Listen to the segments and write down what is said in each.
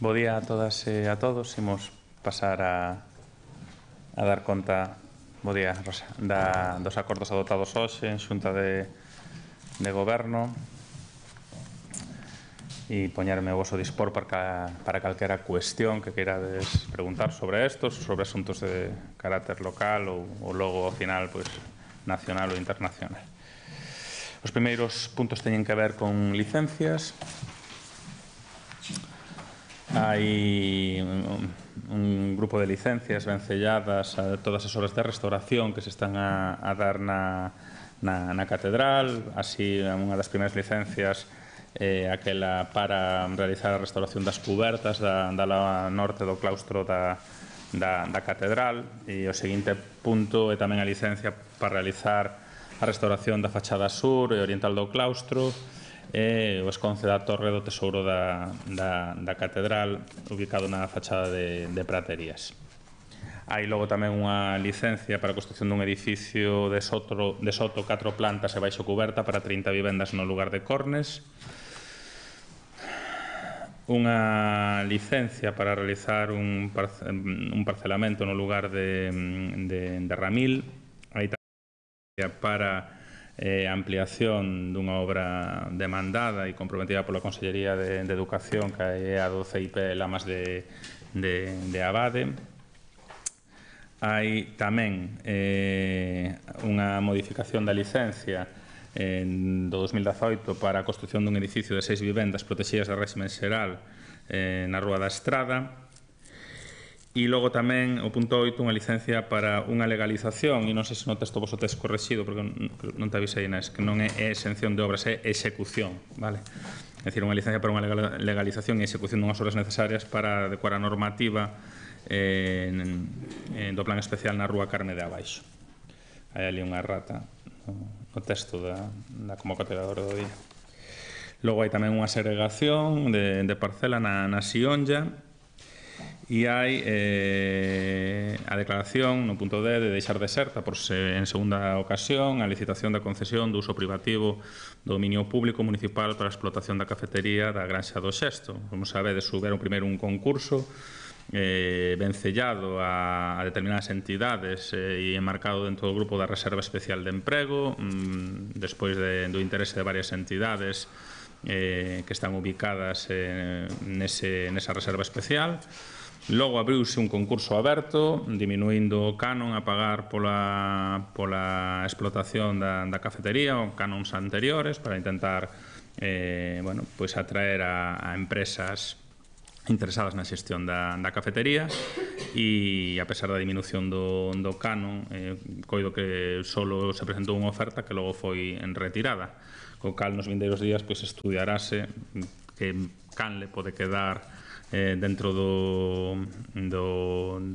Bo día a todas e a todos. Imos pasar a dar conta, bo día, Rosa, dos acordos adotados hoxe en Xunta de Goberno e poñerme o voso dispor para calquera cuestión que queirades preguntar sobre estos, sobre asuntos de carácter local ou logo, ao final, nacional ou internacional. Os primeiros puntos teñen que ver con licencias. Hai un grupo de licencias vencelladas a todas as obras de restauración que se están a dar na catedral. Así, unha das primeiras licencias é aquela para realizar a restauración das cubertas da ala norte do claustro da catedral. E o seguinte punto é tamén a licencia para realizar a restauración da fachada sur e oriental do claustro e o esconce da torre do tesouro da catedral, ubicado na fachada de Praterías. Hai logo tamén unha licencia para a construción dun edificio de soto 4 plantas e baixo cuberta para 30 vivendas no lugar de Cornes. Unha licencia para realizar un parcelamento no lugar de Ramil. Hai tamén para ampliación dunha obra demandada e comprometida pola Consellería de Educación, que é a do CIP Lamas de Abade. Hai tamén unha modificación da licencia do 2018 para a construción dun edificio de 6 vivendas protegidas de réximen xeral na Rúa da Estrada. E logo tamén, o punto 8, unha licencia para unha legalización, e non sei se no texto vos o tes correxido, porque non te avisei, Inés, que non é exención de obras, é execución, vale? É dicir, unha licencia para unha legalización e execución dunhas obras necesarias para adecuar a normativa do plan especial na Rúa Carme de Abaixo. Hai ali unha errata no texto da convocatoria do día. Logo hai tamén unha segregación de parcela na Sionlla. E hai a declaración no punto D de deixar deserta por en segunda ocasión a licitación da concesión do uso privativo do dominio público municipal para a explotación da cafetería da Granxa do Xesto. Como sabedes, houveron primeiro un concurso vencellado a determinadas entidades e enmarcado dentro do grupo da Reserva Especial de Emprego, despois do interese de varias entidades que están ubicadas nesa reserva especial. Logo abriuse un concurso aberto, diminuindo o canon a pagar pola explotación da cafetería, ou canons anteriores, para intentar atraer a empresas interesadas na xestión da cafetería. E a pesar da diminución do canon, coido que só se presentou unha oferta que logo foi retirada, co cal nos vindeiros días estudiarase que canle pode quedar dentro do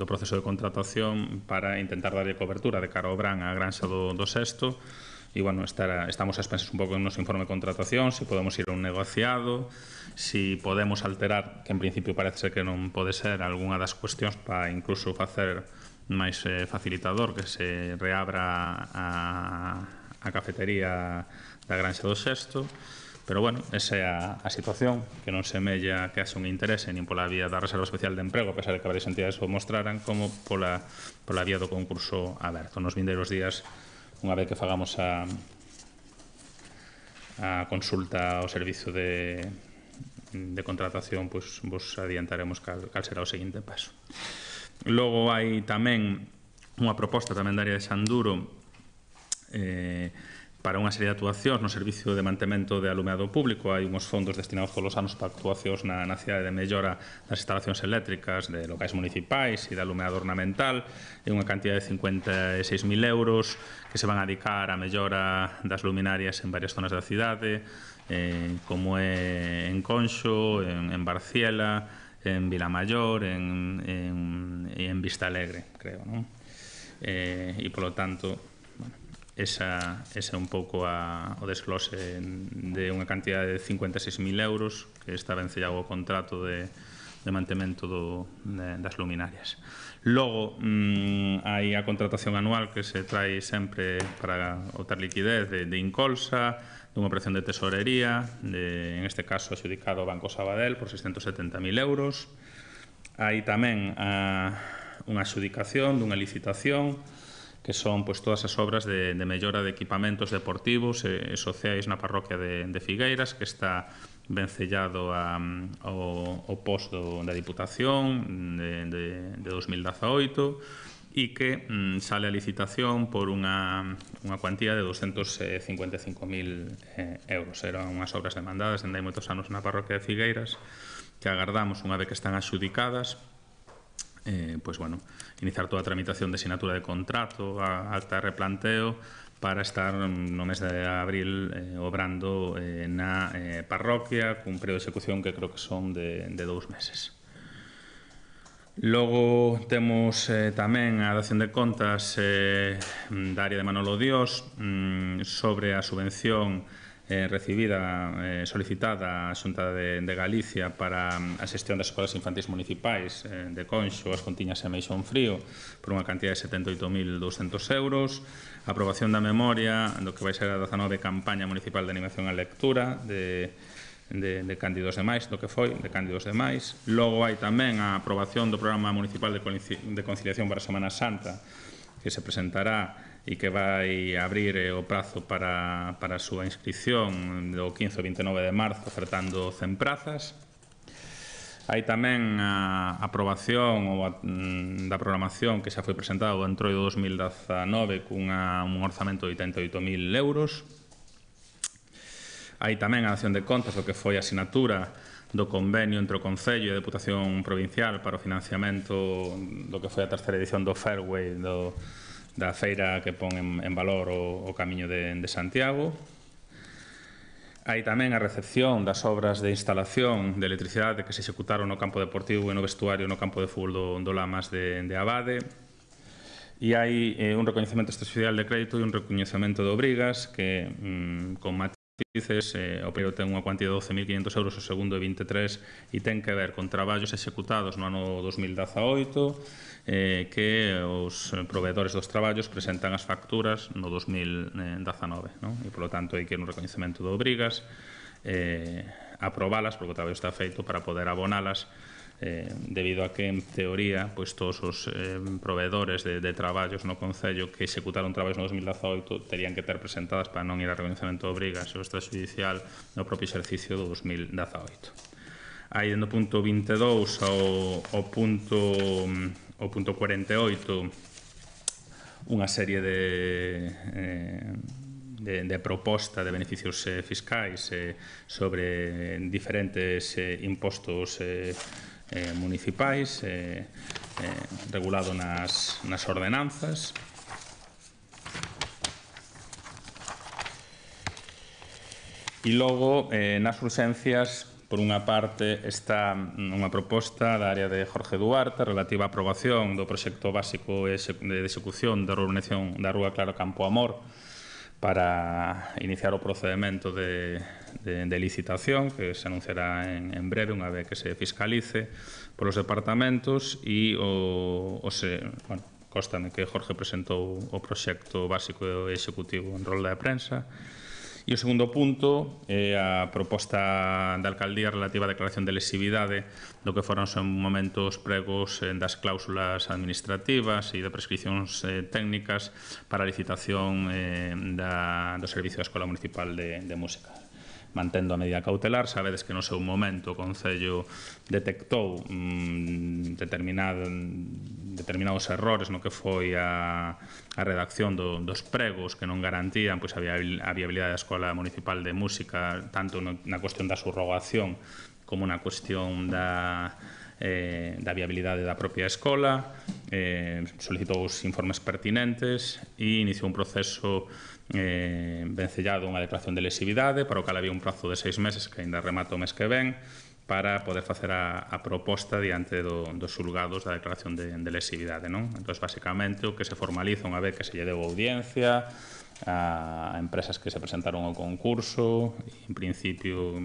proceso de contratación para intentar darlle cobertura de cara ao Bran á Granxa do Xesto. E, estamos a expensas un pouco en noso informe de contratación, se podemos ir a un negociado, se podemos alterar, que en principio parece ser que non pode ser, algunha das cuestións para incluso facer máis facilitador que se reabra a cafetería da Granxa do Xesto. Pero, esa é a situación, que non semella que haxa un interese nin pola vía da Reserva Especial de Emprego, a pesar de que varias entidades o mostraran, como pola vía do concurso aberto. Nos vindeiros días, unha vez que fagamos a consulta ao servizo de contratación, vos adiantaremos cal será o seguinte paso. Logo hai tamén unha proposta tamén da área de Sanduro para unha serie de actuacións no servicio de mantemento de alumeado público. Hai unhos fondos destinados todos os anos para actuacións na cidade de mellora das instalacións eléctricas de locais municipais e de alumeado ornamental. É unha cantidad de 56.000 euros que se van a dedicar a mellora das luminarias en varias zonas da cidade, como é en Conxo, en Barciela, en Vilamayor e en Vista Alegre, creo, non? E, polo tanto, esa é un pouco o desglose de unha cantidad de 56.000 euros que está vencellado ao contrato de mantemento das luminarias. Logo, hai a contratación anual que se trai sempre para obter liquidez de Incolsa, dunha operación de tesorería, en este caso adxudicado ao Banco Sabadell por 670.000 euros. Hai tamén unha adxudicación dunha licitación que son todas as obras de mellora de equipamentos deportivos e sociais na parroquia de Figueiras, que está vencellado ao posto da Diputación de 2018 e que sale a licitación por unha cuantía de 255.000 euros. Eran unhas obras demandadas dende hai moitos anos na parroquia de Figueiras que agardamos, unha vez que están adxudicadas, iniciar toda a tramitación de sinatura de contrato, acta de replanteo, para estar no mes de abril obrando na parroquia cun período de execución que creo que son de 2 meses. Logo temos tamén a dación de contas da área de Manolo Dios sobre a subvención recibida, solicitada á Xunta de Galicia para a xestión das escolas infantis municipais de Conxo, As Contiñas e Meixón Frío, por unha cantidad de 78.200 euros, a aprobación da memoria do que vai ser a 19 campaña municipal de animación á lectura de Cándidos de Mais, do que foi, de Cándidos de Mais. Logo hai tamén a aprobación do Programa Municipal de Conciliación para a Semana Santa, que se presentará e que vai abrir o prazo para a súa inscripción do 15 ao 29 de marzo, ofertando 100 prazas. Hai tamén a aprobación da programación que xa foi presentada o Entroido 2019 cun orzamento de 88.000 euros. Hai tamén a dación de contas do que foi a asinatura do convenio entre o Concello e a Deputación Provincial para o financiamento do que foi a terceira edición do Fairway, da feira que pon en valor o Camiño de Santiago. Hai tamén a recepción das obras de instalación de electricidade que se executaron no campo deportivo e no vestuario no campo de fútbol do Lamas de Abade. E hai un recoñecemento especial de crédito e un recoñecemento de obrigas que, con matices, o primeiro ten unha cuantía de 12.500 euros, o segundo de 23, e ten que ver con traballos executados no ano 2018, que os proveedores dos traballos presentan as facturas no 2019, e, polo tanto, hai que ir un recoñecemento de obrigas, aprobalas, porque o traballo está feito para poder abonalas, debido a que, en teoría, todos os proveedores de traballos no Concello que executaron traballos no 2018 terían que ter presentadas para non ir a recoñecemento de obrigas o extrajudicial no propio exercicio do 2018. Hai no punto 22 ao punto 48 unha serie de proposta de beneficios fiscais sobre diferentes impostos municipais, regulado nas ordenanzas. E logo, nas urxencias, por unha parte, está unha proposta da área de Jorge Duarte relativa á aprobación do proxecto básico de execución da urbanización da Rúa Claro Campo Amor para iniciar o procedimento de licitación que se anunciará en breve, unha vez que se fiscalice polos departamentos, e constame que Jorge presentou o proxecto básico e executivo en rolda de prensa. E o segundo punto é a proposta da Alcaldía relativa á declaración de lesividade do que foron en momentos pregos das cláusulas administrativas e de prescripcións técnicas para a licitación do Servicio da Escola Municipal de Música. Mantendo a medida cautelar, sabedes que no seu momento o Concello detectou determinados errores no que foi a redacción dos pregos que non garantían a viabilidade da Escola Municipal de Música, tanto na cuestión da subrogación como na cuestión da viabilidade da propia escola. Solicitou os informes pertinentes e iniciou un proceso vencellado unha declaración de lesividade, para o cal había un prazo de 6 meses que ainda remata o mes que ven, para poder facer a proposta diante dos xulgados da declaración de lesividade. Entón, basicamente, o que se formaliza unha vez que se lle deu audiencia a empresas que se presentaron ao concurso, en principio,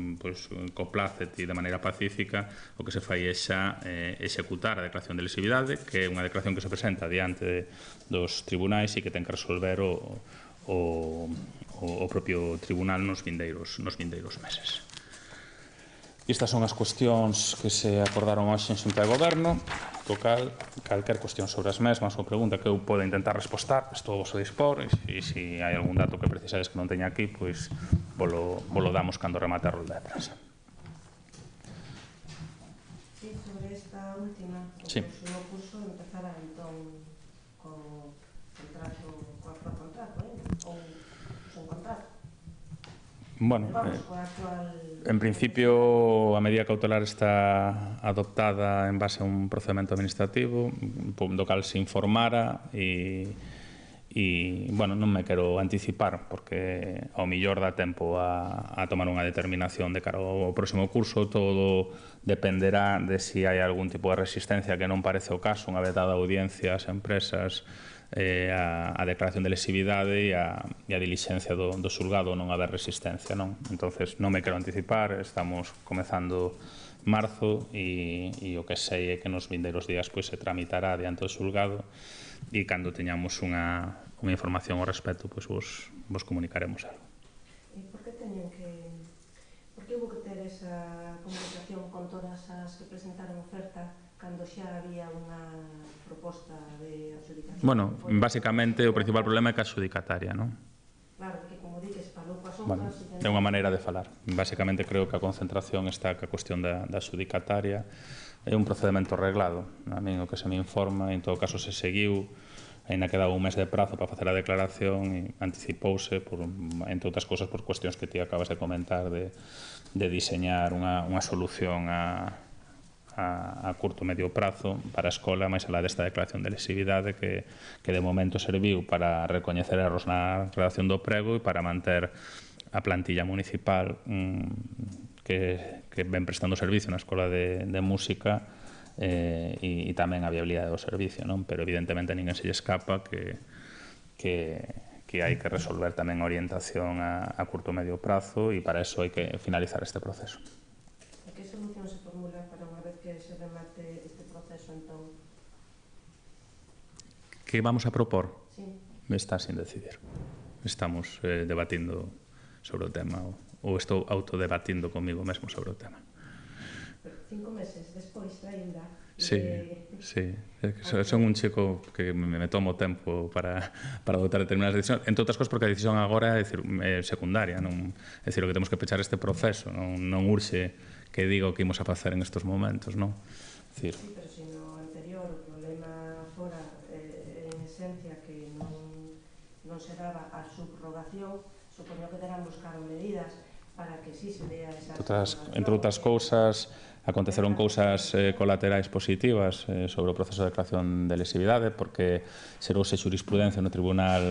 co plácet e de maneira pacífica, o que se fai é xa executar a declaración de lesividade, que é unha declaración que se presenta diante dos tribunais e que ten que resolver o o propio tribunal nos vindeiros meses. Estas son as cuestións que se acordaron hoxe en Xunta de Goberno, co cal, calquer cuestión sobre as mesmas ou pregunta que eu poda intentar respostar, estou vos a dispor, e se hai algún dato que precisades que non teña aquí, pois volo damos cando remate a rolda de prensa. Sí, sobre esta última, o próximo curso empezará entón co contrato, coa contrato, ou sen contrato? Bueno, en principio a medida cautelar está adoptada en base a un procedimento administrativo do cal se informara e bueno, non me quero anticipar porque ao millor dá tempo a tomar unha determinación de cara ao próximo curso. Todo dependerá de si hai algún tipo de resistencia, que non parece o caso, unha vez dada audiencia ás empresas, a declaración de lesividade e a dilixencia do xulgado, non haber resistencia, non? Entonces, non me quero anticipar, estamos comezando marzo e o que sei é que nos vindeiros días se tramitará diante do xulgado e cando teñamos unha información ao respecto, vos comunicaremos algo. E por que hubo que ter esa comunicación con todas as que presentaron oferta cando xa había unha proposta de adjudicación? Bueno, basicamente o principal problema é que a adjudicataria, non? Claro, que como dices, falou coas outras... Bueno, é unha maneira de falar. Basicamente creo que a concentración está ca cuestión da adjudicataria. É un procedimento reglado. A mí o que se me informa, en todo caso se seguiu, ainda que daba un mes de prazo para facer a declaración e anticipouse, entre outras cousas, por cuestións que ti acabas de comentar de diseñar unha solución a curto medio prazo para a escola, máis alá desta declaración de lesividade que de momento serviu para recoñecer erros na redacción do prego e para manter a plantilla municipal que ven prestando servicio na escola de música e tamén a viabilidade do servicio, non? Pero evidentemente a ninguén se lle escapa que hai que resolver tamén a orientación a curto medio prazo e para eso hai que finalizar este proceso. E que solución se formula para unha vez que se remate este proceso, entón? Que vamos a propor? Sí. Está sin decidir. Estamos debatindo sobre o tema ou estou autodebatindo comigo mesmo sobre o tema. 5 meses despois ainda. Sí. Son un chico que me tomo tempo para adoptar determinadas decisións, entre outras cosas porque a decisión agora é secundaria, é dicir, o que temos que pechar este proceso, non urxe que diga o que imos a facer en estes momentos, non? Sí, pero se no anterior o problema fora en esencia que non se daba a subrogación, supoño que terán buscado medidas para que sí se dea esa subrogación. Entre outras cousas, aconteceron cousas colaterais positivas sobre o proceso de declaración de lesividade porque xerouse xurisprudencia no Tribunal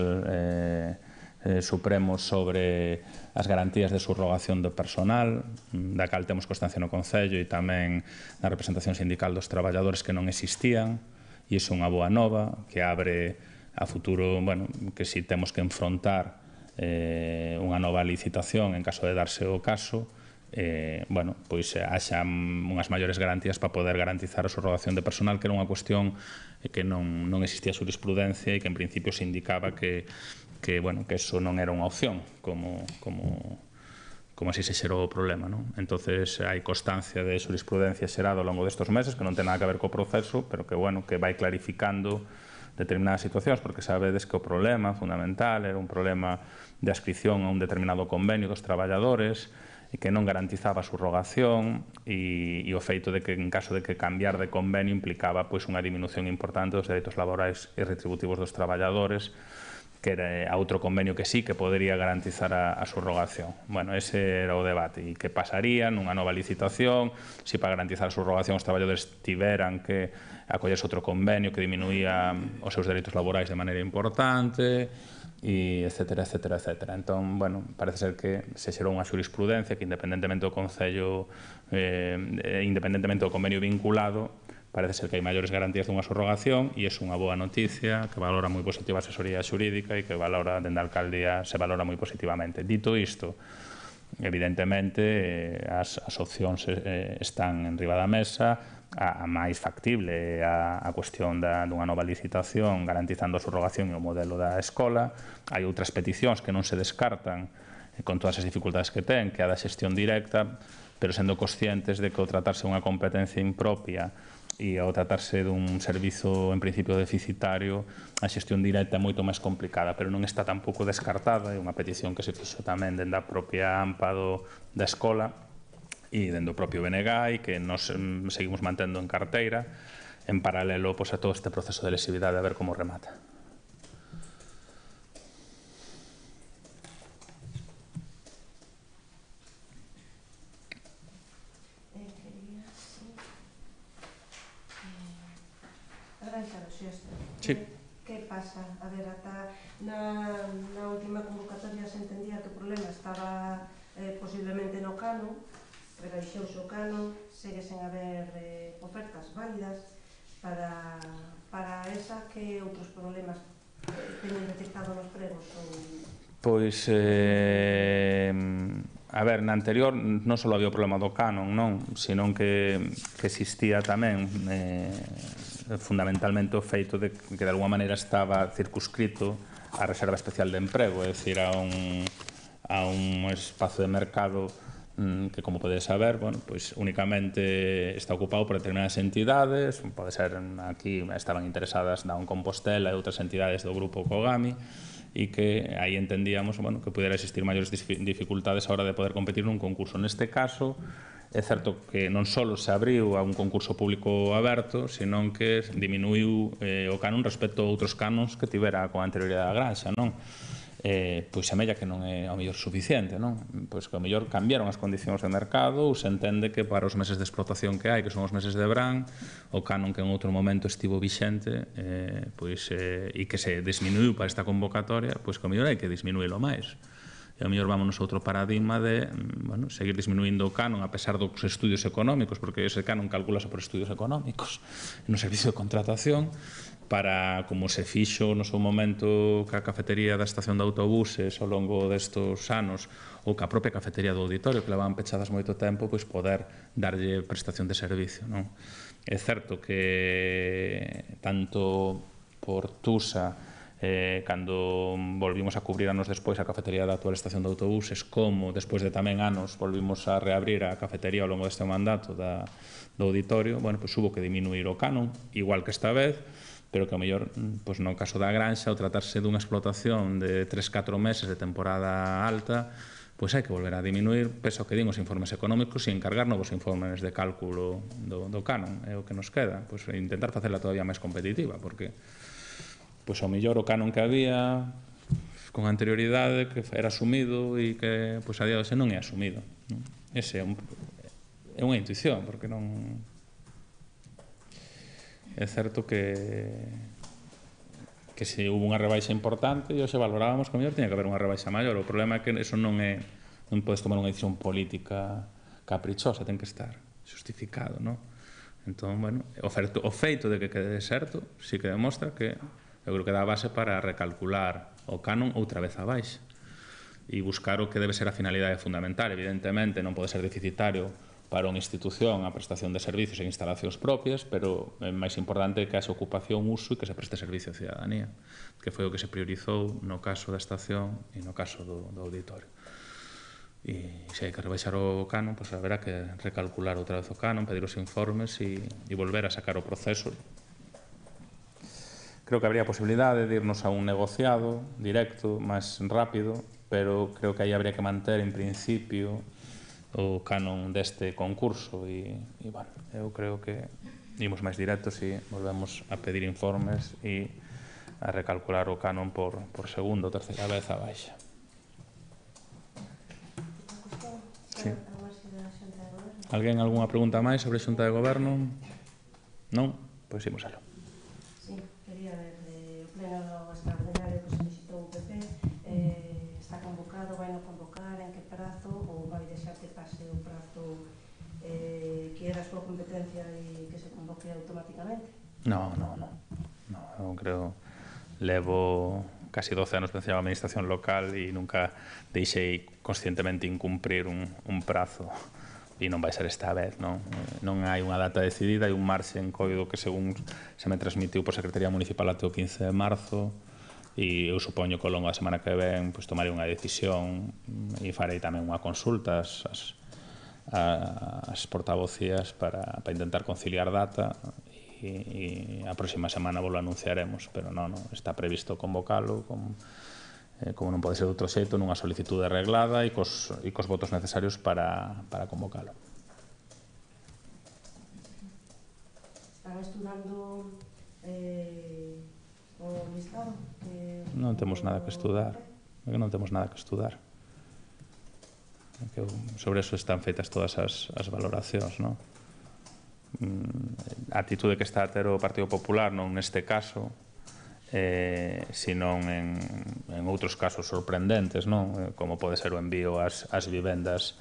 Supremo sobre as garantías de subrogación do personal, da cal temos constancia no Concello e tamén na representación sindical dos traballadores que non existían, e iso é unha boa nova que abre a futuro, bueno, que si temos que enfrontar unha nova licitación en caso de darse o caso, bueno, pois haxa unhas maiores garantías para poder garantizar a subrogación de personal, que era unha cuestión que non existía xurisprudencia e que en principio se indicaba que eso non era unha opción, como así se xerou o problema, non? Entonces hai constancia de xurisprudencia xerada ao longo destes meses que non ten nada que ver co proceso, pero que vai clarificando determinadas situacións, porque sabedes que o problema fundamental era un problema de adscripción a un determinado convenio dos traballadores e que non garantizaba a subrogación e o feito de que en caso de que cambiar de convenio implicaba unha diminución importante dos dereitos laborais e retributivos dos traballadores, que era a outro convenio que sí que podería garantizar a subrogación. Bueno, ese era o debate. E que pasaría nunha nova licitación, se para garantizar a subrogación os traballadores tiveran que acollerse outro convenio que diminuía os seus dereitos laborais de maneira importante, e etcétera, etcétera, etcétera. Entón, bueno, parece ser que se xerou unha xurisprudencia que independentemente do Concello, independentemente do convenio vinculado, parece ser que hai maiores garantías dunha subrogación e é unha boa noticia que valora moi positiva a asesoría xurídica e que valora dende a alcaldía se valora moi positivamente. Dito isto, Evidentemente, as opcións están en riba da mesa. A máis factible a cuestión dunha nova licitación garantizando a subrogación e o modelo da escola. Hai outras peticións que non se descartan con todas as dificultades que ten, que a da xestión directa, pero sendo conscientes de que ao tratarse unha competencia impropia e ao tratarse dun servizo en principio deficitario, a xestión directa é moito máis complicada, pero non está tampouco descartada. É unha petición que se fixo tamén dende a propia AMPA da escola e dende o propio BNG e que nos seguimos mantendo en carteira en paralelo a todo este proceso de lesividade a ver como remata. A Granxa do Xesto. Sí. Que pasa? A ver, ata na última convocatoria se entendía que o problema estaba posiblemente no canon, rebaixouse o canon, segue sen haber ofertas válidas para esa. Que outros problemas teñen detectado nos pregos? Pois, a ver, na anterior non só había o problema do canon, non, senón que existía tamén fundamentalmente o feito de que de alguma maneira estaba circunscrito a reserva especial de emprego, é dicir, a un espazo de mercado que, como podedes saber, pois únicamente está ocupado por determinadas entidades. Pode ser, aquí estaban interesadas na Compostela e outras entidades do grupo Kogami, e que aí entendíamos que pudera existir maiores dificultades a hora de poder competir nun concurso. Neste caso, é certo que non só se abriu a un concurso público aberto, senón que diminuiu o canon respecto a outros canons que tivera con anterioridade a Granxa, non? Pois semella que non é ao mellor suficiente, non? Pois que ao mellor cambiaron as condicións de mercado, ou se entende que para os meses de explotación que hai, que son os meses de verán, o canon que en outro momento estivo vixente e que se disminuiu para esta convocatoria, pois que ao mellor hai que disminuílo máis. E ao mellor vámonos a outro paradigma de seguir disminuindo o canon a pesar dos estudios económicos, porque ese canon calculase por estudios económicos no servicio de contratación, para, como se fixo no seu momento ca cafetería da estación de autobuses ao longo destos anos, ou ca propia cafetería do auditorio, que levaban pechadas moito tempo, pois poder darlle prestación de servicio, non? É certo que tanto por Tusa, cando volvimos a cubrir anos despois a cafetería da actual estación de autobuses, como despois de tamén anos volvimos a reabrir a cafetería ao longo deste mandato do auditorio, pois hubo que diminuir o canon, igual que esta vez, pero que ao mellor, no caso da Granxa, ao tratarse dunha explotación de 3-4 meses de temporada alta, pois hai que volver a diminuir, peso que din os informes económicos, e encargar novos informes de cálculo do canon. É o que nos queda, pois intentar facela todavía máis competitiva, porque pois ao mellor o canon que había con anterioridade, que era asumido e que pois a día de hoxe non é asumido. Ese é unha intuición, porque non... É certo que se hubo unha rebaixa importante e hoxe valorábamos que mellor tiña que haber unha rebaixa maior. O problema é que eso non podes tomar unha decisión política caprichosa, ten que estar justificado, non? Entón, o feito de que quede deserto sí que demostra que eu creo que dá base para recalcular o canon outra vez a baixa e buscar o que debe ser a finalidade fundamental. Evidentemente non pode ser deficitario para unha institución a prestación de servicios e instalacións propias, pero é máis importante que haxe ocupación, uso e que se preste servicio á cidadanía, que foi o que se priorizou no caso da estación e no caso do auditorio. E se hai que rebaixar o canon, pois haberá que recalcular outra vez o canon, pedir os informes e volver a sacar o proceso. Creo que habría posibilidade de irnos a un negociado directo, máis rápido, pero creo que aí habría que manter en principio o canon deste concurso e eu creo que imos máis directos e volvemos a pedir informes e a recalcular o canon por segunda ou terceira vez a baixa. Sí. Alguén algunha pregunta máis sobre a Xunta de Goberno? Non? Pois imos aló. Sí, quería ver o pleno extraordinario que se visitou o PP, está convocado, vai non convocar, en que prazo, ou vai deixar que pase o prazo que era a súa competencia e que se convoque automáticamente? Non, eu creo, levo casi 12 anos vencellado a administración local e nunca deixei conscientemente incumprir un prazo, e non vai ser esta vez, non hai unha data decidida, hai un marxe en código que según se me transmitiu por Secretaría Municipal até o 15 de marzo, e eu supoño que ao longo da semana que ven tomarei unha decisión e farei tamén unha consulta ás portavocías para intentar conciliar data, e a próxima semana vos lo anunciaremos, pero non está previsto convocalo como non pode ser de outro xeito, nunha solicitude arreglada e cos votos necesarios para convocalo. Están estudando o listado? Non temos nada que estudar. Non temos nada que estudar. Sobre eso están feitas todas as valoracións, non? A actitude que está a ter o Partido Popular non neste caso, senón en outros casos sorprendentes, non? Como pode ser o envío ás vivendas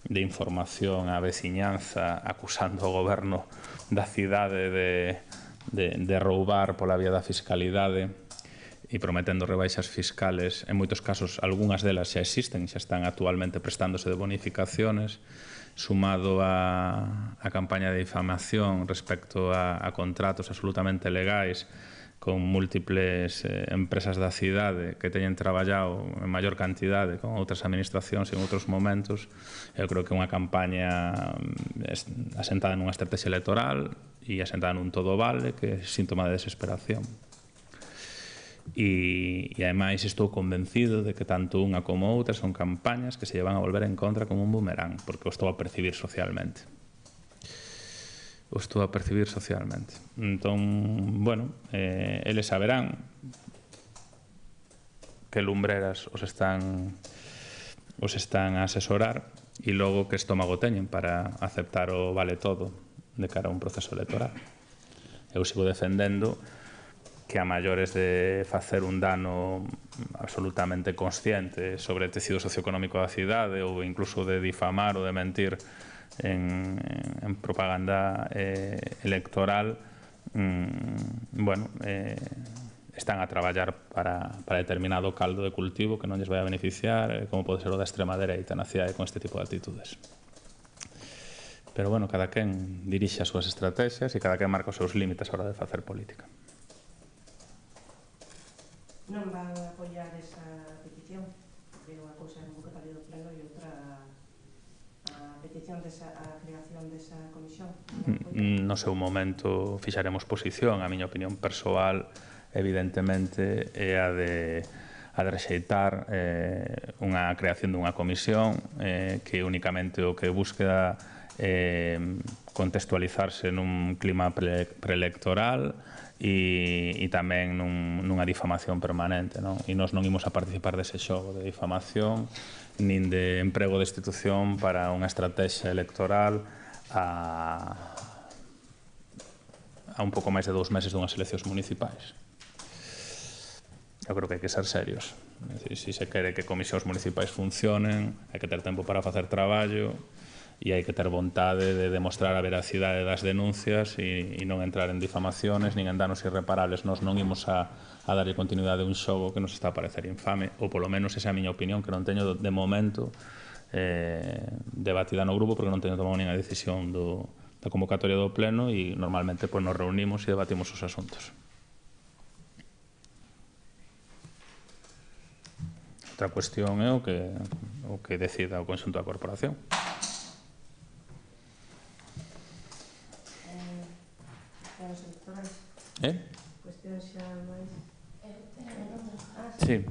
de información á veciñanza acusando o goberno da cidade de roubar pola vía da fiscalidade e prometendo rebaixas fiscales. En moitos casos, algunhas delas xa existen, xa están actualmente prestándose de bonificaciones, sumado a campaña de difamación respecto a contratos absolutamente legais con múltiples empresas da cidade que teñen traballado en maior cantidade con outras administracións en outros momentos. Eu creo que é unha campaña asentada nunha estrategia electoral e asentada nun todo vale, que é síntoma de desesperación. E ademais estou convencido de que tanto unha como outra son campañas que se llevan a volver en contra como un boomerang, porque o estou a percibir socialmente. Entón, bueno, eles saberán que lumbreras os están a asesorar e logo que estómago teñen para aceptar o vale todo de cara a un proceso electoral. Eu sigo defendendo que a maiores de facer un dano absolutamente consciente sobre o tecido socioeconómico da cidade ou incluso de difamar ou de mentir en propaganda electoral, están a traballar para determinado caldo de cultivo que non lles vai a beneficiar, como pode ser o da extrema dereita na cidade con este tipo de actitudes. Pero, bueno, cada quen dirixe as súas estrategias e cada quen marca os seus límites a hora de facer política. Non van a apoiar esa petición, porque unha cousa é a convocatoria do pleno e outra a petición a creación desa comisión. No seu momento fixaremos posición. A miña opinión persoal evidentemente é a de rexeitar unha creación dunha comisión que únicamente o que busca contextualizarse nun clima preelectoral e tamén nunha difamación permanente, non? E nós non imos a participar dese xogo de difamación nin de emprego de institución para unha estrategia electoral a un pouco máis de 2 meses dunhas eleccións municipais. Eu creo que hai que ser serios. Se se quere que comisións municipais funcionen, hai que ter tempo para facer traballo e hai que ter vontade de demostrar a veracidade das denuncias e non entrar en difamaciones nin en danos irreparables. Nós non imos a darlle continuidade a un xogo que nos está a parecer infame, ou polo menos esa é a miña opinión, que non teño de momento debatida no grupo porque non teño tomado ninguna decisión da convocatoria do pleno e normalmente nos reunimos e debatimos os asuntos. Outra cuestión é o que decida o conxunto da corporación. Cuestións xa máis... Sí,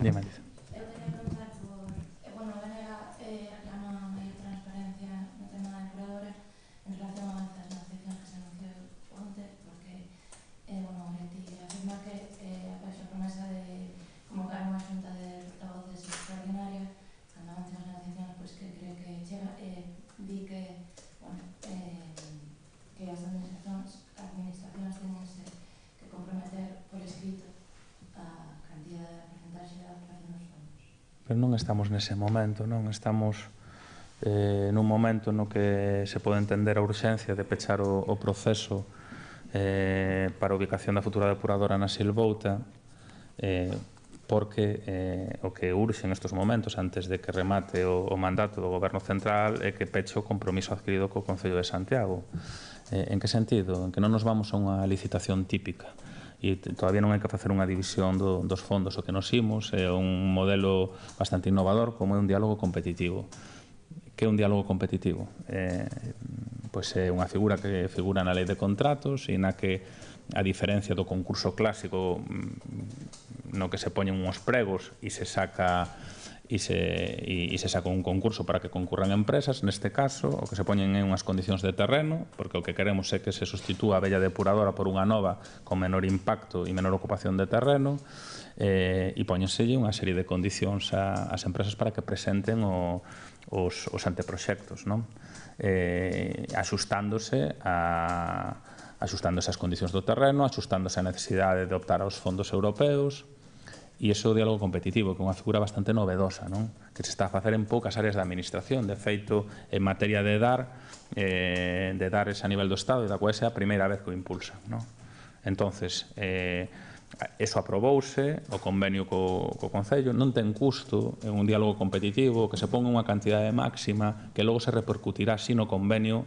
dime, Alicia. Eu quería preguntar por... Bueno, a Venega reclama maior transparencia no tema da depuradora en relación a avanzas na sección que se anunció onte, porque, bueno, Leti afirma que a promesa de convocar unha xunta de portavoces extraordinaria cando avances as negociacións, pois que creo que chega, di que, bueno, que as administracións teñense que comprometer por escrito a cantidad de porcentaxe da aprobación dos fondos. Pero non estamos nese momento, non? Estamos nun momento no que se pode entender a urxencia de pechar o proceso para a ubicación da futura depuradora na Silvouta, porque o que urxe nestes momentos, antes de que remate o mandato do Goberno Central, é que peche o compromiso adquirido co Concello de Santiago. En que sentido? En que non nos vamos a unha licitación típica e todavía non hai que facer unha división dos fondos. O que nos imos é un modelo bastante innovador como é un diálogo competitivo. Que é un diálogo competitivo? Pois é unha figura que figura na lei de contratos e na que, a diferencia do concurso clásico no que se poñen uns pregos e se saca un concurso para que concurran empresas, neste caso o que se poñen é unhas condicións de terreno, porque o que queremos é que se sustitúa a vella depuradora por unha nova con menor impacto e menor ocupación de terreno, e poñenselle unha serie de condicións ás empresas para que presenten os anteproxectos, non? Axustándose ás condicións do terreno, axustándose á necesidade de optar aos fondos europeos. E iso é o diálogo competitivo, que é unha figura bastante novedosa, non? Que se está a facer en poucas áreas da administración. De feito, en materia de dar ese a nivel do Estado e da COES é a primeira vez que o impulsa, non? Entonces, eso aprobouse, o convenio co Concello, non ten custo, é un diálogo competitivo, que se ponga unha cantidade máxima que logo se repercutirá así no convenio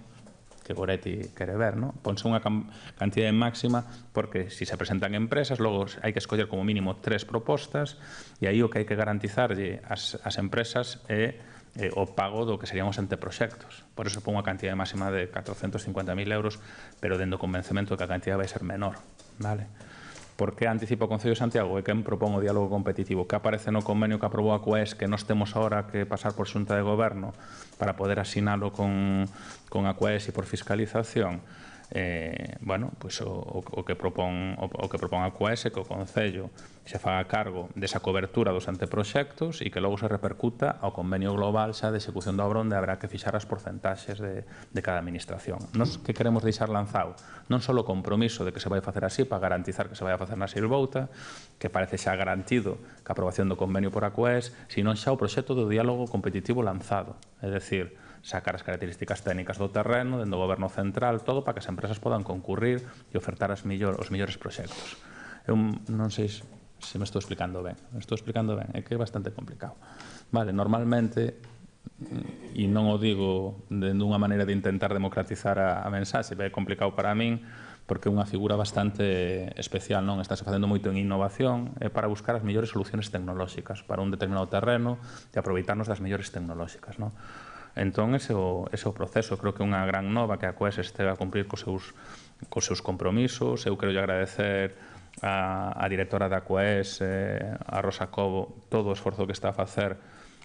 que Goretti quere ver, non? Ponse unha cantidade máxima porque se se presentan empresas, logo hai que escoller como mínimo 3 propostas e aí o que hai que garantizarlle ás empresas é o pago do que serían os anteproxectos. Por eso pon unha cantidade máxima de 450.000 euros, pero dendo convencemento de que a cantidade vai ser menor, vale? Por que anticipa o Concello de Santiago? É quen propón o diálogo competitivo, que aparece no convenio que aprobou a COES, que nós temos agora que pasar por xunta de goberno para poder asinalo con a COES e por fiscalización. Bueno, pois o que propón a COES é que o Concello se faga cargo desa cobertura dos anteproxectos e que logo se repercuta ao convenio global xa de execución da obra onde habrá que fixar as porcentaxes de cada administración. Nos que queremos deixar lanzado non só o compromiso de que se vai facer así para garantizar que se vai a facer na Silvouta, que parece xa garantido que a aprobación do convenio por a COES, sino xa o proxecto do diálogo competitivo lanzado, é dicir, sacar as características técnicas do terreno, dentro do Goberno Central, todo para que as empresas podan concurrir e ofertar os mellores proxectos. Eu non sei se me estou explicando ben. É que é bastante complicado. Vale, normalmente, e non o digo dunha maneira de intentar democratizar a mensaxe, é complicado para min, porque é unha figura bastante especial, non? Estáse facendo moito en innovación para buscar as mellores soluciones tecnolóxicas para un determinado terreno e aproveitarnos das mellores tecnolóxicas, non? Entón, ese é o proceso. Creo que é unha gran nova que a COES este a cumprir cos seus compromisos. Eu quero agradecer a directora da COES, a Rosa Cobo, todo o esforzo que está a facer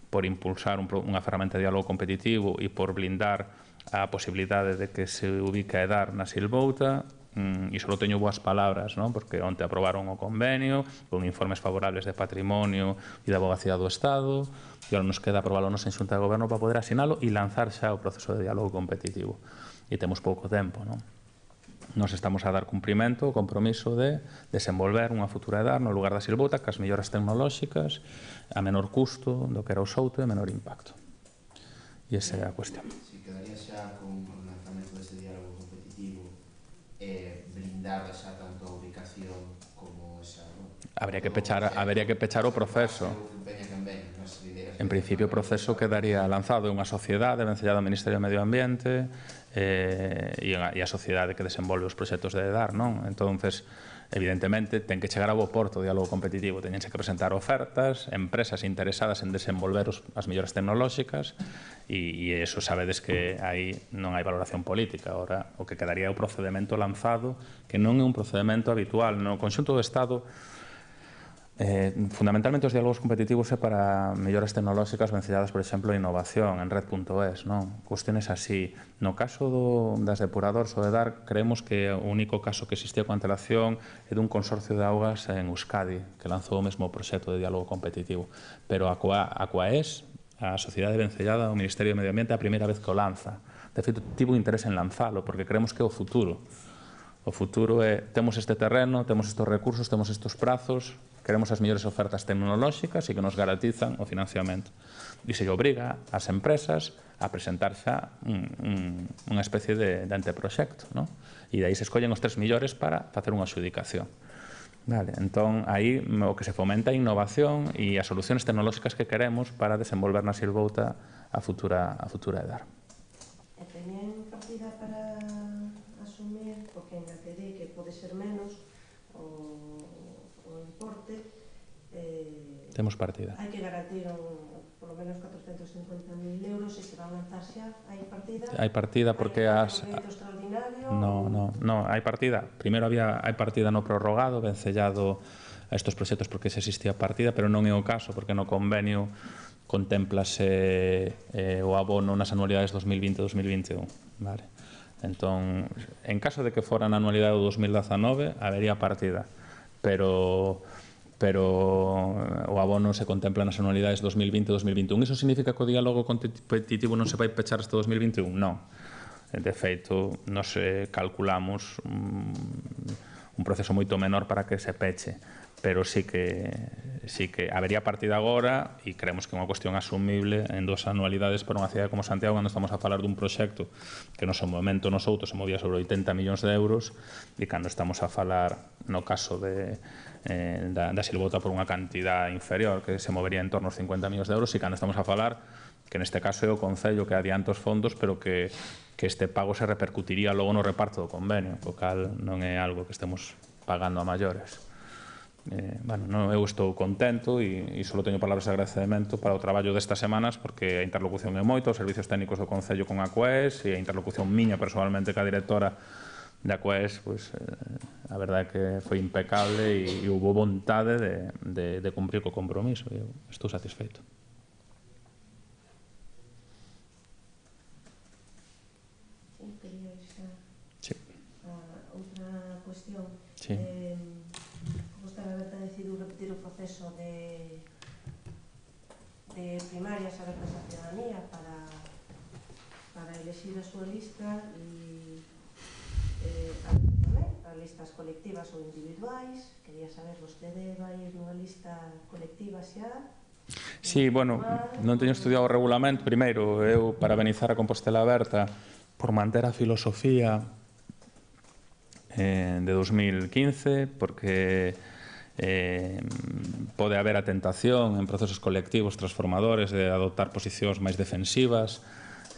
por impulsar unha ferramenta de diálogo competitivo e por blindar a posibilidade de que se ubique a EDAR na Silvouta. E só teño boas palabras, non? Porque onte aprobaron o convenio con informes favorables de patrimonio e de abogacía do Estado e agora nos queda aprobarlo en xunta de goberno para poder asinalo e lanzar xa o proceso de diálogo competitivo. E temos pouco tempo, non? Nos estamos a dar cumprimento ao compromiso de desenvolver unha futura EDAR no lugar da Silvouta cas melloras tecnolóxicas a menor custo do que era o Souto e menor impacto. E esa é a cuestión. Se quedaría xa con o lanzamento deste diálogo competitivo blindada xa tanto a ubicación como esa... Habría que pechar o proceso. En principio o proceso quedaría lanzado en unha sociedade vencellada ao Ministerio do Medio Ambiente e a sociedade que desenvolve os proxectos de EDAR, non? Entonces, evidentemente, ten que chegar a bo porto o diálogo competitivo, teñense que presentar ofertas, empresas interesadas en desenvolver as mellores tecnolóxicas e eso sabedes que aí non hai valoración política. Ahora, o que quedaría é o procedimento lanzado, que non é un procedimento habitual. No conxunto do Estado, fundamentalmente os diálogos competitivos é para melloras tecnolóxicas vencelladas, por exemplo, a innovación en red.es, non? Cuestiones así. No caso das depuradoras ou de EDAR, creemos que o único caso que existía con antelación é dun consorcio de augas en Euskadi, que lanzou o mesmo proxecto de diálogo competitivo. Pero a COAES, a Sociedade Vencellada ao Ministerio do Medio Ambiente, é a primeira vez que o lanza. De feito, tivo interés en lanzalo, porque creemos que é o futuro. O futuro é, temos este terreno, temos estes recursos, temos estes prazos, queremos as mellores ofertas tecnolóxicas e que nos garantizan o financiamento. E se obriga ás empresas a presentar xa unha especie de anteproxecto, non? E daí se escollen os 3 millores para facer unha adxudicación. Vale, entón, aí o que se fomenta a innovación e as solucións tecnolóxicas que queremos para desenvolver na Silvouta a futura EDAR. E teñen partida para asumir, porque en que di que pode ser menos o importe, Temos partida. hai que garantir polo menos 450.000 euros e se van lanzar xa, hai partida? Hai partida porque as... No, hai partida. Primeiro hai partida no prorrogado, vencellado a estes proxectos porque se existía partida, pero non é o caso, porque no convenio contémplase o abono nas anualidades 2020 e 2021. Vale. Entón, en caso de que fora na anualidade do 2019, habería partida, pero o abono se contempla nas anualidades 2020 e 2021. Iso significa que o diálogo competitivo non se vai pechar hasta 2021? Non. De feito, nos calculamos un proceso moito menor para que se peche, pero sí que habería partida agora e creemos que é unha cuestión asumible en 2 anualidades para unha cidade como Santiago, cando estamos a falar dun proxecto que no seu momento nos outros se movía sobre 80 millóns de euros e cando estamos a falar no caso da Silvouta por unha cantidad inferior que se movería en torno aos 50 millóns de euros e cando estamos a falar que neste caso é o Concello que adianta os fondos pero que este pago se repercutiría logo no reparto do convenio, o cal non é algo que estemos pagando a maiores. Eu estou contento e só teño palabras de agradecemento para o traballo destas semanas porque a interlocución é moito, os servicios técnicos do Concello con a CUES e a interlocución miña personalmente ca directora da CUES, a verdade é que foi impecable e houve vontade de cumprir co compromiso e eu estou satisfeito. Sí. Outra cuestión. Sí. Decidiu repetir o proceso de primarias abertas á ciudadanía para elexir a súa lista e tamén a listas colectivas ou individuais. Quería saber, vostede vai ir nunha lista colectiva xa? Sí, bueno, non teño estudiado o regulamento. Primeiro, eu parabenizar a Compostela Aberta por manter a filosofía de 2015, porque pode haber a tentación en procesos colectivos transformadores de adoptar posicións máis defensivas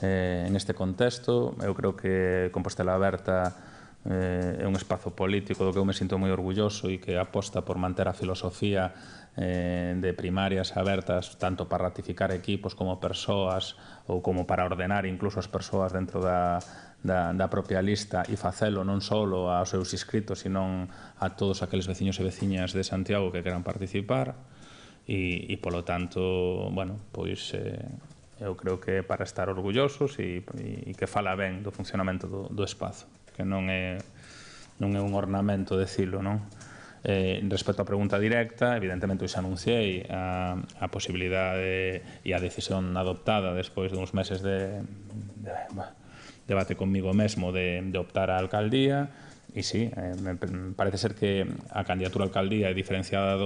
en este contexto. Eu creo que Compostela Aberta é un espazo político do que eu me sinto moi orgulloso e que aposta por manter a filosofía de primarias abertas tanto para ratificar equipos como persoas ou como para ordenar incluso as persoas dentro da propia lista e facelo non só aos seus inscritos, sino a todos aqueles veciños e veciñas de Santiago que queran participar e polo tanto, bueno, pois eu creo que para estar orgullosos e que fala ben do funcionamento do espazo, que non é un ornamento decilo, non? Respecto á pregunta directa, evidentemente hoxe anunciei a posibilidade e a decisión adoptada despois de uns meses de debate conmigo mesmo de optar á alcaldía e sí, parece ser que a candidatura a alcaldía é diferenciada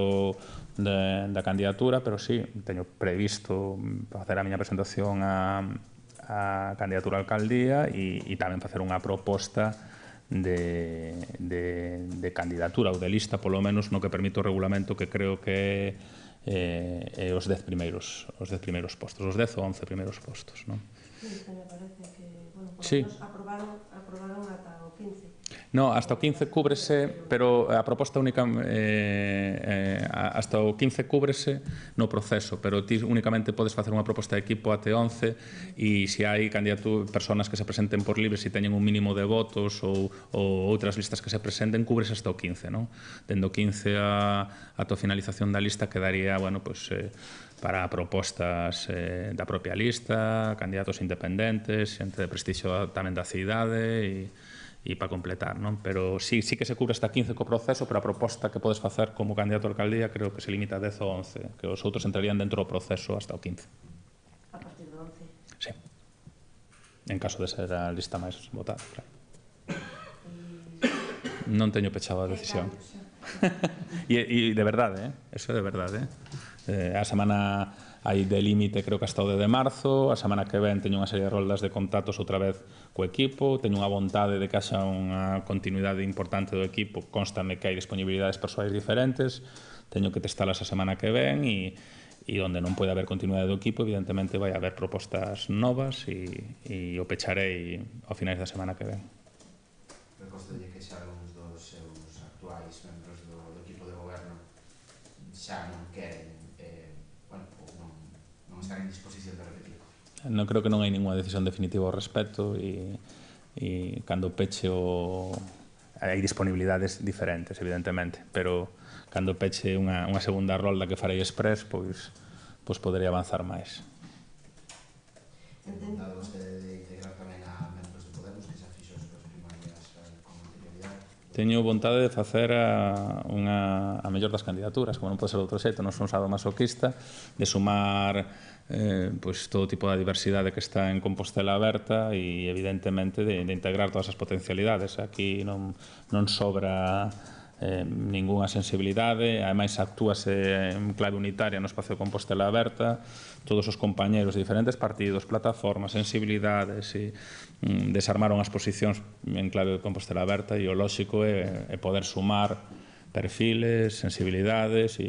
da candidatura, pero sí, teño previsto facer a miña presentación a candidatura a alcaldía e tamén facer unha proposta de candidatura ou de lista, polo menos no que permite o regulamento, que creo que é os 10 primeiros postos, os 10 ou 11 primeiros postos, non? Sí, me parece que, bueno, por sí. Aprobaron ata o 15. No, hasta o 15 cúbrese, pero a proposta única hasta o 15 cúbrese no proceso, pero ti únicamente podes facer unha proposta de equipo até 11 e se hai personas que se presenten por libre, se teñen un mínimo de votos ou outras listas que se presenten, cúbrese hasta o 15, non? Dendo 15 ata a finalización da lista quedaría, bueno, pois para propostas da propia lista, candidatos independentes, xente de prestixio tamén da cidade e para completar, non? Pero sí que se cubre hasta 15 co proceso, pero a proposta que podes facer como candidato a alcaldía creo que se limita a 10 ou 11, que os outros entrarían dentro do proceso hasta o 15. A partir do 11? Sí. En caso de ser a lista máis votada, claro. Non teño pechado a decisión. E de verdade, eso é de verdade, A semana hai de límite, creo que hasta o de marzo. A semana que ven teño unha serie de roldas de contactos outra vez co equipo. Teño unha vontade de que haxa unha continuidade importante do equipo. Constame que hai disponibilidades persoais diferentes. Teño que testalas a semana que ven e onde non pode haber continuidade do equipo, evidentemente vai haber propostas novas e o pecharei ao finais da semana que ven. Recostalle que xa algúns dos seus actuais membros do equipo de goberno xa non queren, non están en disposición de repetir. Non creo que non hai ninguna decisión definitiva ao respecto e cando peche hai disponibilidades diferentes, evidentemente, pero cando peche unha segunda rolda que farei express, pois podería avanzar máis. Dado vostede de integrar tamén a membros de Podemos, que xa fixo as primarias con anterioridade? Teño vontade de facer a mellor das candidaturas, como non pode ser de outro xeito, non son sadomasoquista, de sumar todo tipo de diversidade que está en Compostela Aberta e, evidentemente, de integrar todas as potencialidades. Aquí non sobra ningunha sensibilidade, ademais actúase en clave unitaria no espacio de Compostela Aberta, todos os compañeros de diferentes partidos, plataformas, sensibilidades, e desarmaron as posicións en clave de Compostela Aberta, e o lóxico é poder sumar perfiles, sensibilidades e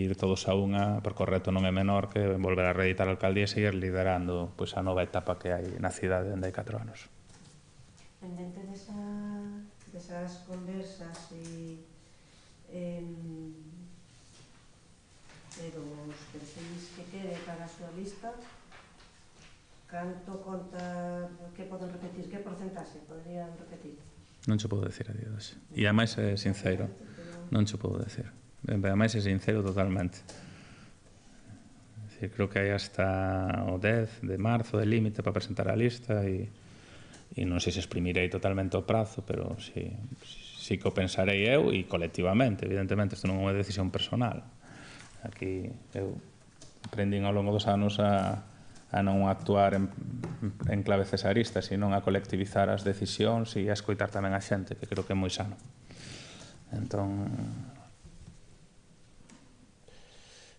ir todos a unha, porque o reto non é menor que volver a reeditar a alcaldía e seguir liderando a nova etapa que hai na cidade dende hai 4 anos. Pendente desas conversas e dos perfiles que quede para a súa lista, canto conta que poden repetir, que porcentaxe poderían repetir? Non che podo decir a día de hoxe. E ademais é sincero, non che podo decir. Ademais é sincero totalmente. Creo que hai hasta o 10 de marzo de límite para presentar a lista e non sei se exprimirei totalmente o prazo, pero sí que o pensarei eu e colectivamente. Evidentemente, isto non é unha decisión personal. Aquí eu aprendín ao longo dos anos a non actuar en clave cesarista, sino a colectivizar as decisións e a escoitar tamén a xente, que creo que é moi sano. Entón,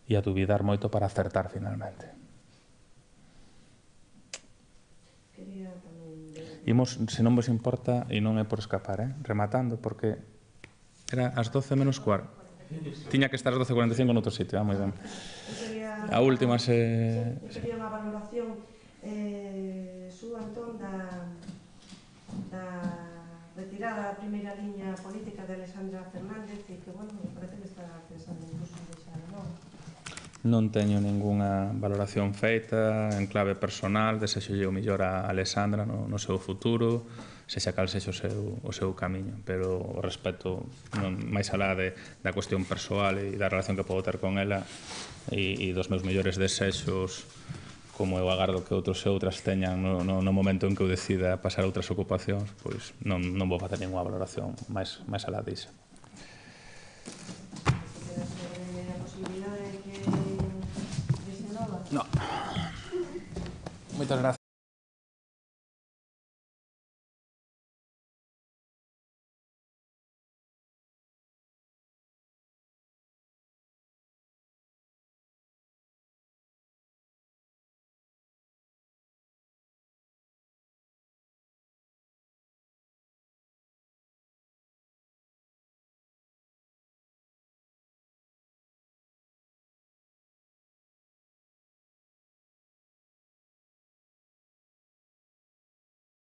e a dubidar moito para acertar finalmente. Imos, se non vos importa, e non é por escapar, rematando, porque era as 12 menos cuarto. Tiña que estar as 12:45 noutro sitio, moi ben. A última se... Sería unha valoración súa, entón, da retirada da primeira liña política de Alexandra Fernández e que, bueno, me parece que está pensando incluso en deixar a nova. Non teño ningunha valoración feita en clave personal, desexolle o mellor a Alexandra no seu futuro, sexa cal sexa o seu camiño, pero o respeto máis alá da cuestión persoal e da relación que podo ter con ela e dos meus mellores desexos, como eu agardo que outros e outras teñan no momento en que eu decida pasar a outras ocupacións, pois non vou facer ninguna valoración máis alá disso. No. Moitas grazas.